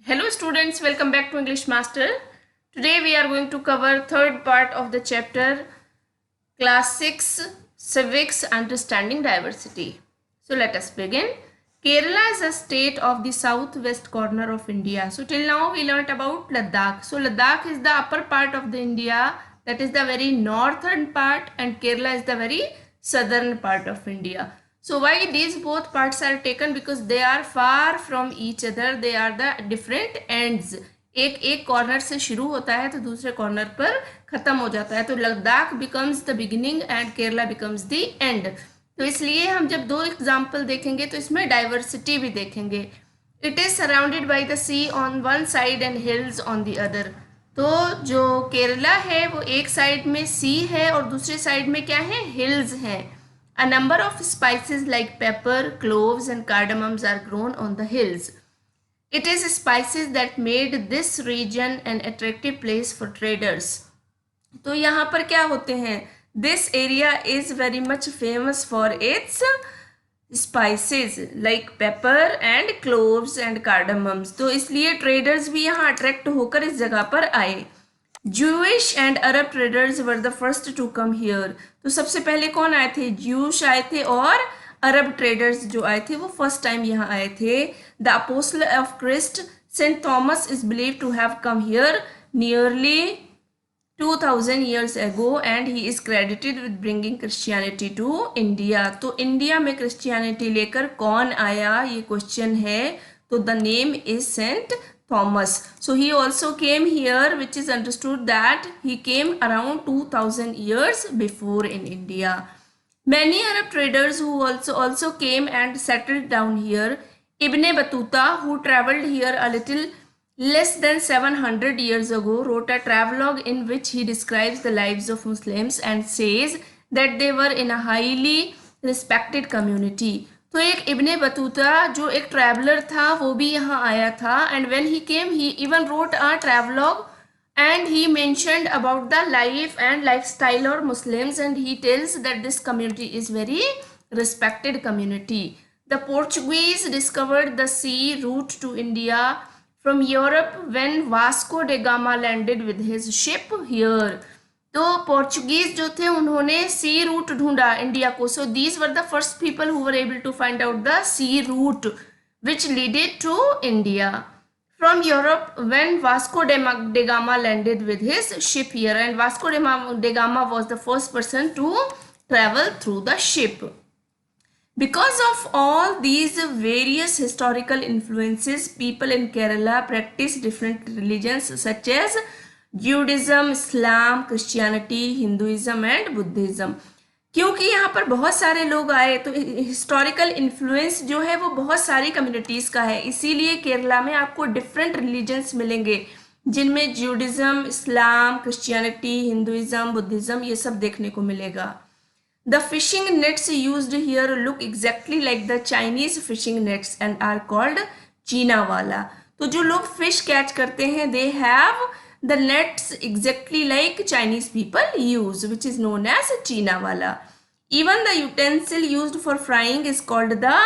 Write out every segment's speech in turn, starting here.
Hello students, welcome back to English Master. Today we are going to cover third part of the chapter Class 6 Civics Understanding Diversity. So let us begin. Kerala is a state of the southwest corner of India. So till now we learnt about Ladakh. So Ladakh is the upper part of the India, that is the very northern part, and Kerala is the very southern part of India. So why these both parts are taken? Because they are far from each other. They are the different ends. एक corner से शुरू होता है तो दूसरे corner पर खत्म हो जाता है. तो Ladakh becomes the beginning and Kerala becomes the end. तो इसलिए हम जब दो एग्जाम्पल देखेंगे तो इसमें डाइवर्सिटी भी देखेंगे. It is surrounded by the sea on one side and hills on the other. तो जो केरला है वो एक साइड में सी है और दूसरे साइड में क्या है, हिल्स हैं. A number of spices like pepper, cloves and cardamoms are grown on the hills. It is spices that made this region an attractive place for traders. तो यहाँ पर क्या होते हैं, this area is very much famous for its spices like pepper and cloves and cardamoms. तो इसलिए traders भी यहाँ attract होकर इस जगह पर आए. Jewish and Arab traders were the first to come here. तो सबसे पहले कौन आए थे, Jewish आए थे और अरब ट्रेडर्स जो आए थे वो फर्स्ट टाइम यहाँ आए थे. The apostle of Christ, Saint Thomas is believed to have come here nearly 2000 years ago and he is credited with bringing Christianity to India. तो इंडिया में क्रिश्चियनिटी लेकर कौन आया, ये क्वेश्चन है. तो the name is saint Thomas. So he also came here, which is understood that he came around 2000 years before in India. Many Arab traders who also came and settled down here. Ibn Battuta, who traveled here a little less than 700 years ago, wrote a travelogue in which he describes the lives of Muslims and says that they were in a highly respected community. तो एक Ibn Battuta जो एक traveller था वो भी यहाँ आया था. And when he came he even wrote a travelogue and he mentioned about the life and lifestyle और Muslims and he tells that this community is very respected community. The Portuguese discovered the sea route to India from Europe when Vasco da Gama landed with his ship here. तो Portuguese जो थे उन्होंने sea route ढूंढा India को. So these were the first people who were able to find out the sea route which leaded to India from Europe when Vasco da Gama landed with his ship here. And Vasco da Gama was the first person to travel through the ship. Because of all these various historical influences, people in Kerala practice different religions such as Judaism, Islam, Christianity, Hinduism and Buddhism. क्योंकि यहाँ पर बहुत सारे लोग आए तो historical influence जो है वो बहुत सारी कम्युनिटीज़ का है. इसीलिए केरला में आपको डिफरेंट रिलीजन्स मिलेंगे जिनमें ज्यूडिज्म, इस्लाम, क्रिश्चियनिटी, हिंदुइज्म, बुद्धिज्म ये सब देखने को मिलेगा. The fishing nets used here look exactly like the Chinese fishing nets and are called चीना वाला. तो जो लोग फिश कैच करते हैं they have the nets exactly like Chinese people use, which is known as चीना वाला. Even the utensil used for frying is called the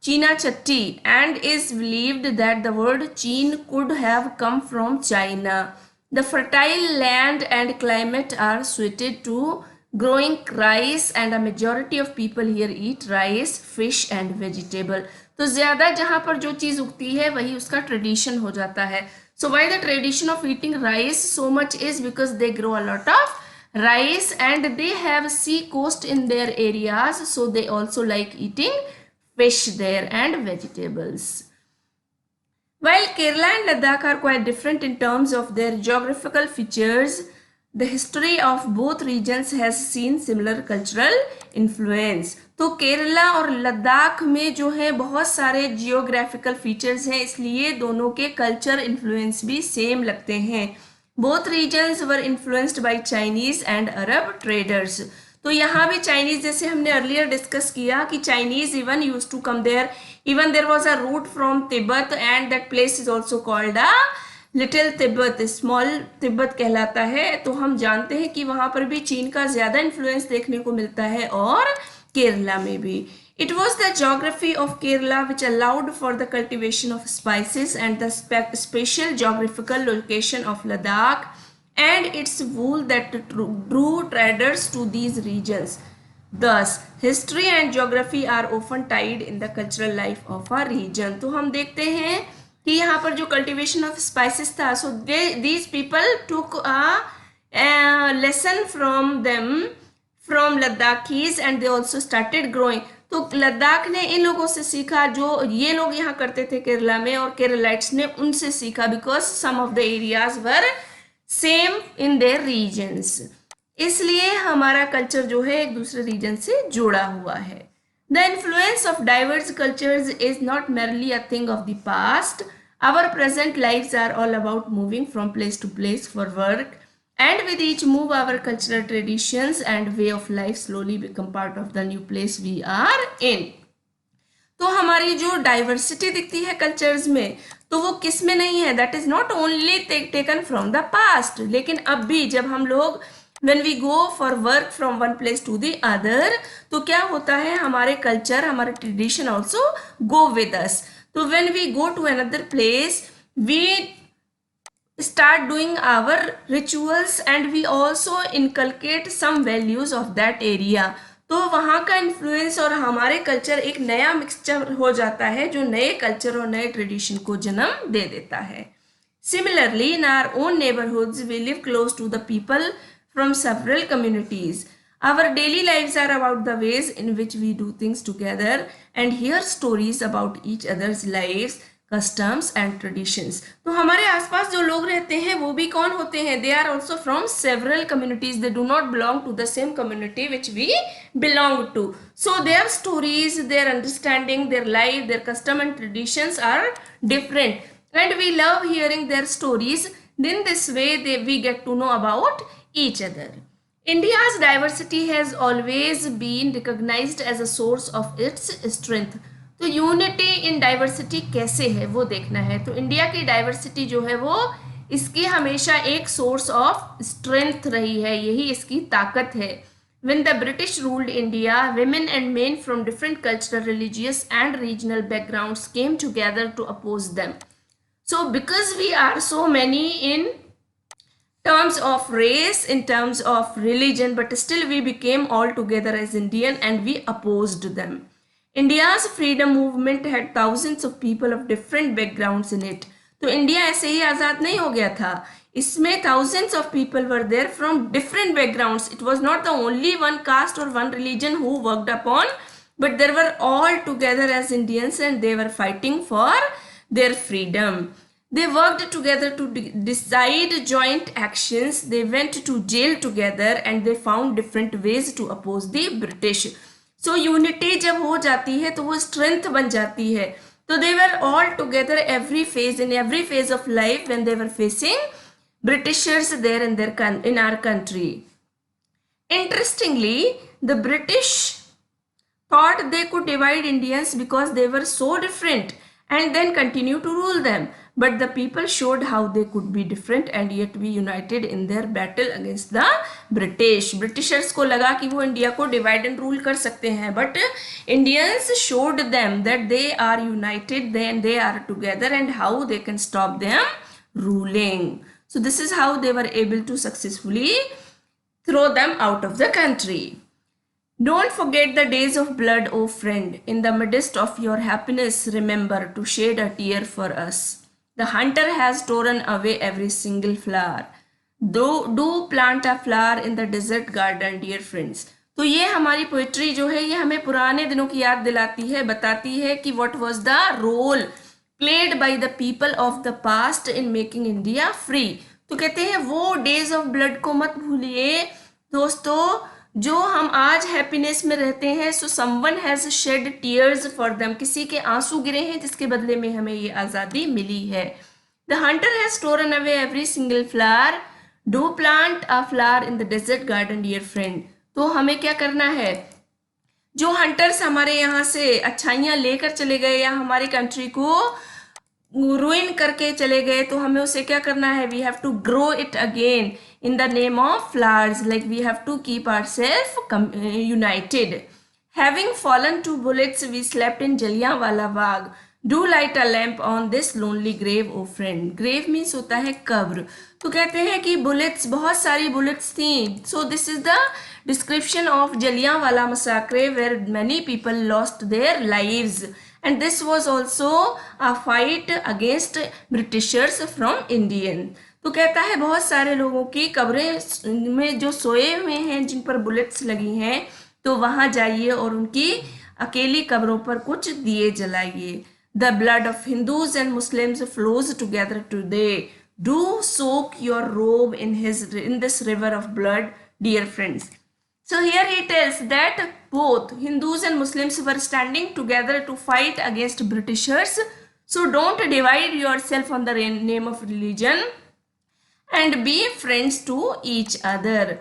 चीना चट्टी and is believed that the word चीन could have come from China. The fertile land and climate are suited to growing rice and a majority of people here eat rice, fish and vegetable. तो ज़्यादा जहाँ पर जो चीज़ उगती है वही उसका ट्रेडिशन हो जाता है. So why the tradition of eating rice so much is because they grow a lot of rice and they have sea coast in their areas, so they also like eating fish there and vegetables. While Kerala and Ladakh are quite different in terms of their geographical features, the history of both regions has seen similar cultural influence. तो केरला और लद्दाख में जो है बहुत सारे geographical features हैं, इसलिए दोनों के कल्चर इन्फ्लुएंस भी सेम लगते हैं. Both regions were influenced by Chinese and Arab traders. तो यहाँ भी चाइनीज, जैसे हमने अर्लियर डिस्कस किया कि Chinese even use to come there. Even there was a route from Tibet and that place is also called a little Tibet, small Tibet कहलाता है. तो हम जानते हैं कि वहाँ पर भी चीन का ज़्यादा इन्फ्लुएंस देखने को मिलता है और केरला में भी. It was the geography of Kerala which allowed for the cultivation of spices and the special geographical location of Ladakh and its wool that drew traders to these regions. Thus, history and geography are often tied in the cultural life of a region. तो हम देखते हैं कि यहाँ पर जो cultivation of spices था, so these people took a lesson from them, from Ladakhis, and they also started growing. तो लद्दाख ने इन लोगों से सीखा जो ये लोग यहाँ करते थे केरला में, और केरलाइट्स ने उनसे सीखा, because some of the areas were same in their regions. इसलिए हमारा कल्चर जो है एक दूसरे रीजन से जुड़ा हुआ है. The influence of diverse cultures is not merely a thing of the past. Our present lives are all about moving from place to place for work, and with each move our cultural traditions and way of life slowly become part of the new place we are in. तो हमारी जो diversity दिखती है cultures में, तो वो किस में नहीं है, that is not only taken from the past. लेकिन अब भी जब हम लोग when we go for work from one place to the other, तो क्या होता है, हमारे कल्चर, हमारे tradition also go with us. तो when we go to another place, we start doing our rituals and we also inculcate some values of that area. तो वहाँ का इन्फ्लुएंस और हमारे कल्चर एक नया मिक्सचर हो जाता है जो नए कल्चर और नए ट्रेडिशन को जन्म दे देता है. Similarly, in our own neighborhoods, we live close to the people from several communities. Our daily lives are about the ways in which we do things together and hear stories about each other's lives, customs and traditions. तो हमारे आसपास जो लोग रहते हैं वो भी कौन होते हैं? They are also from several communities. They do not belong to the same community which we belong to. So their stories, their understanding, their life, their custom and traditions are different. And we love hearing their stories. In this way, we get to know about each other. India's diversity has always been recognized as a source of its strength. तो unity in diversity कैसे है वो देखना है. तो India की diversity जो है वो इसकी हमेशा एक सोर्स ऑफ स्ट्रेंथ रही है, यही इसकी ताकत है. When the British ruled India, women and men from different cultural, religious and regional backgrounds came together to oppose them. So because we are so many in terms of race, in terms of religion, but still we became all together as Indian and we opposed them. India's freedom movement had thousands of people of different backgrounds in it. तो India ऐसे ही आज़ाद नहीं हो गया था, इसमें thousands of people were there from different backgrounds. It was not the only one caste or one religion who worked upon, but they were all together as Indians and they were fighting for their freedom. They worked together to decide joint actions. They went to jail together and they found different ways to oppose the British. So unity जब हो जाती है तो वो strength बन जाती है. तो they were all together every phase, in every phase of life when they were facing Britishers there in our country. Interestingly, the British thought they could divide Indians because they were so different and then continue to rule them. But the people showed how they could be different and yet be united in their battle against the British. Britishers को लगा कि वो India को divide and rule कर सकते हैं, but Indians showed them that they are united, then they are together and how they can stop them ruling. So this is how they were able to successfully throw them out of the country. Don't forget the days of blood, O friend. In the midst of your happiness, remember to shed a tear for us. The hunter has torn away every single flower. Do plant a flower in the desert garden, dear friends. तो ये हमारी poetry जो है ये हमें पुराने दिनों की याद दिलाती है, बताती है कि what was the role played by the people of the past in making India free. तो कहते हैं वो डेज ऑफ ब्लड को मत भूलिए दोस्तों, जो हम आज हैप्पीनेस में रहते हैं. So someone has shed tears for them, किसी के आंसू गिरे हैं जिसके बदले में हमें ये आज़ादी मिली है. The hunter has torn away every single flower, do plant a flower in the desert garden dear friend. तो हमें क्या करना है, जो हंटर्स हमारे यहाँ से अच्छाइयाँ लेकर चले गए या हमारी कंट्री को रुइन करके चले गए, तो हमें उसे क्या करना है, we have to grow it again in the name of flowers. Like we have to keep ourselves united. Having fallen to bullets, we slept in Jallianwala Bagh. Do light a lamp on this lonely grave, oh friend. Grave means होता है कब्र. तो कहते हैं कि bullets, बहुत सारी bullets थी. So this is the description of Jallianwala massacre where many people lost their lives. And this was also a fight against Britishers from Indian. तो कहता है बहुत सारे लोगों की कब्रें में जो सोए हुए हैं जिन पर बुलेट्स लगी हैं, तो वहां जाइए और उनकी अकेली कब्रों पर कुछ दिए जलाइए. The blood of Hindus and Muslims flows together today. Do soak your robe in this river of blood, dear friends. So here he tells that both Hindus and Muslims were standing together to fight against Britishers. So don't divide yourself on the name of religion and be friends to each other.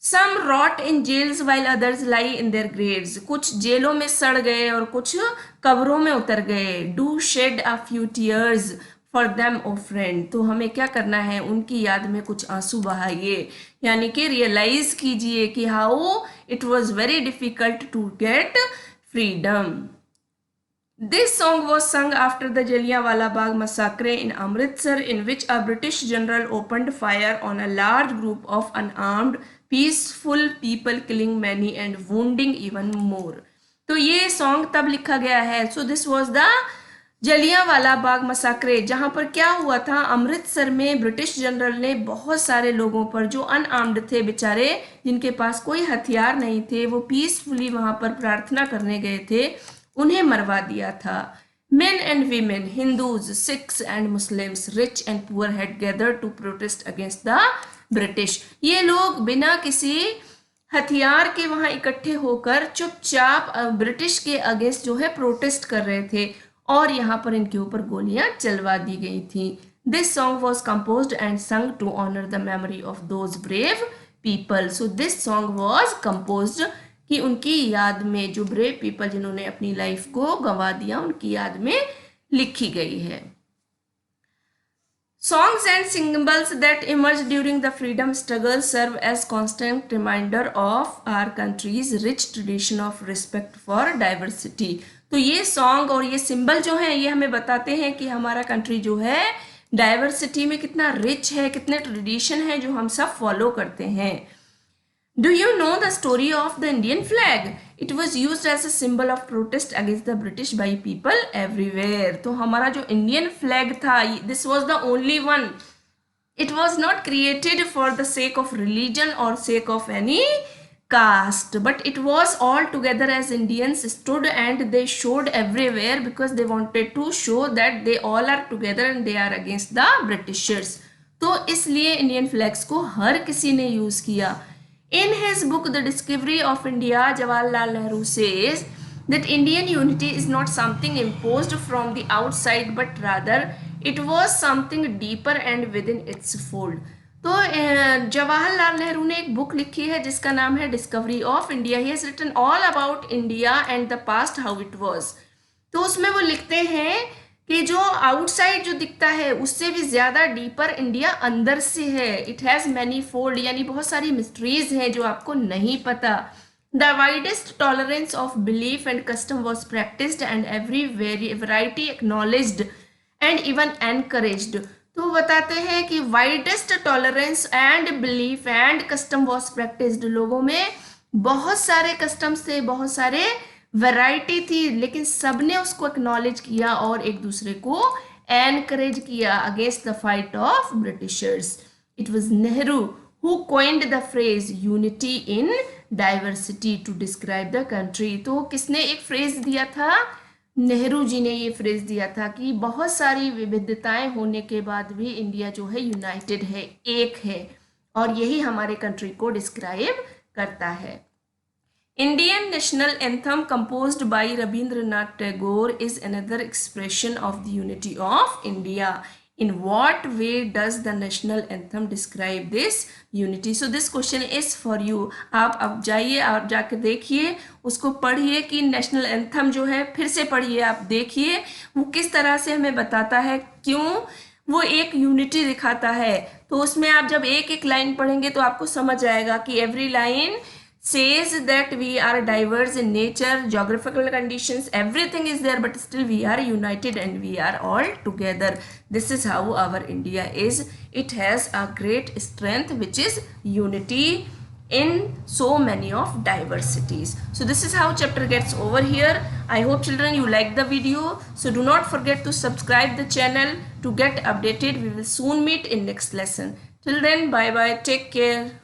Some rot in jails while others lie in their graves. कुछ जेलों में सड़ गए और कुछ कब्रों में उतर गए. Do shed a few tears for them, oh friend. तो हमें क्या करना है, उनकी याद में कुछ आंसू बहाइए, यानी कि रियलाइज कीजिए कि how it was very difficult to get freedom. This song was sung after the Jallianwala Bagh massacre in Amritsar, in which a British general opened fire on a large group of unarmed, peaceful people, killing many and wounding even more. तो ये song तब लिखा गया है. So this was the Jallianwala Bagh मसाकरे, जहां पर क्या हुआ था, अमृतसर में ब्रिटिश जनरल ने बहुत सारे लोगों पर जो अनआर्म्ड थे, बेचारे जिनके पास कोई हथियार नहीं थे, वो पीसफुली वहां पर प्रार्थना करने गए थे, उन्हें मरवा दिया था. Men and women, Hindus, Sikhs and Muslims, rich and poor had gathered to protest against the British. ये लोग बिना किसी हथियार के वहां इकट्ठे होकर चुपचाप ब्रिटिश के अगेंस्ट जो है प्रोटेस्ट कर रहे थे, और यहाँ पर इनके ऊपर गोलियां चलवा दी गई थी. This song was composed and sung to honour the memory of those brave people. So this song was composed कि उनकी याद में, जो ब्रेव पीपल जिन्होंने अपनी लाइफ को गंवा दिया, उनकी याद में लिखी गई है. Songs and symbols that emerged during the freedom struggle serve as constant reminder of our country's rich tradition of respect for diversity. तो ये सॉन्ग और ये सिंबल जो है, ये हमें बताते हैं कि हमारा कंट्री जो है डाइवर्सिटी में कितना रिच है, कितने ट्रेडिशन है जो हम सब फॉलो करते हैं. Do you know the story of the Indian flag? It was used as a symbol of protest against the British by people everywhere. तो हमारा जो इंडियन फ्लैग था, this was the only one. It was not created for the sake of religion or sake of any caste, but it was all together as Indians stood and they showed everywhere because they wanted to show that they all are together and they are against the Britishers. तो इसलिए Indian flags को हर किसी ने use किया. In his book The Discovery of India, Jawaharlal Nehru says that Indian unity is not something imposed from the outside, but rather it was something deeper and within its fold. तो जवाहरलाल नेहरू ने एक book लिखी है जिसका नाम है discovery of India. He has written all about India and the past how it was. तो उसमें वो लिखते हैं कि जो आउटसाइड जो दिखता है उससे भी ज़्यादा डीपर इंडिया अंदर से है. इट हैज़ मैनी फोल्ड, यानी बहुत सारी मिस्ट्रीज हैं जो आपको नहीं पता. The widest tolerance of belief and custom was practised and every variety acknowledged and even encouraged. तो बताते हैं कि widest tolerance and belief and custom was practised. लोगों में बहुत सारे कस्टम्स थे, बहुत सारे वैरायटी थी, लेकिन सबने उसको एक्नॉलेज किया और एक दूसरे को एनकरेज किया against the fight of Britishers. It was Nehru who coined the phrase unity in diversity to describe the country. तो किसने एक फ्रेज दिया था? नेहरू जी ने ये फ्रेज दिया था कि बहुत सारी विविधताएं होने के बाद भी इंडिया जो है यूनाइटेड है, एक है, और यही हमारे कंट्री को डिस्क्राइब करता है. Indian national anthem composed by Rabindranath Tagore is another expression of the unity of India. In what way does the national anthem describe this unity? So this question is for you. आप अब जाइए और जाके देखिए, उसको पढ़िए कि national anthem जो है, फिर से पढ़िए, आप देखिए वो किस तरह से हमें बताता है, क्यों वो एक यूनिटी दिखाता है. तो उसमें आप जब एक एक लाइन पढ़ेंगे तो आपको समझ आएगा कि every line says that we are diverse in nature, geographical conditions, everything is there, but still we are united and we are all together. This is how our India is. It has a great strength, which is unity in so many of diversities. So this is how chapter gets over here. I hope children you like the video. So do not forget to subscribe the channel to get updated. We will soon meet in next lesson. Till then, bye bye, take care.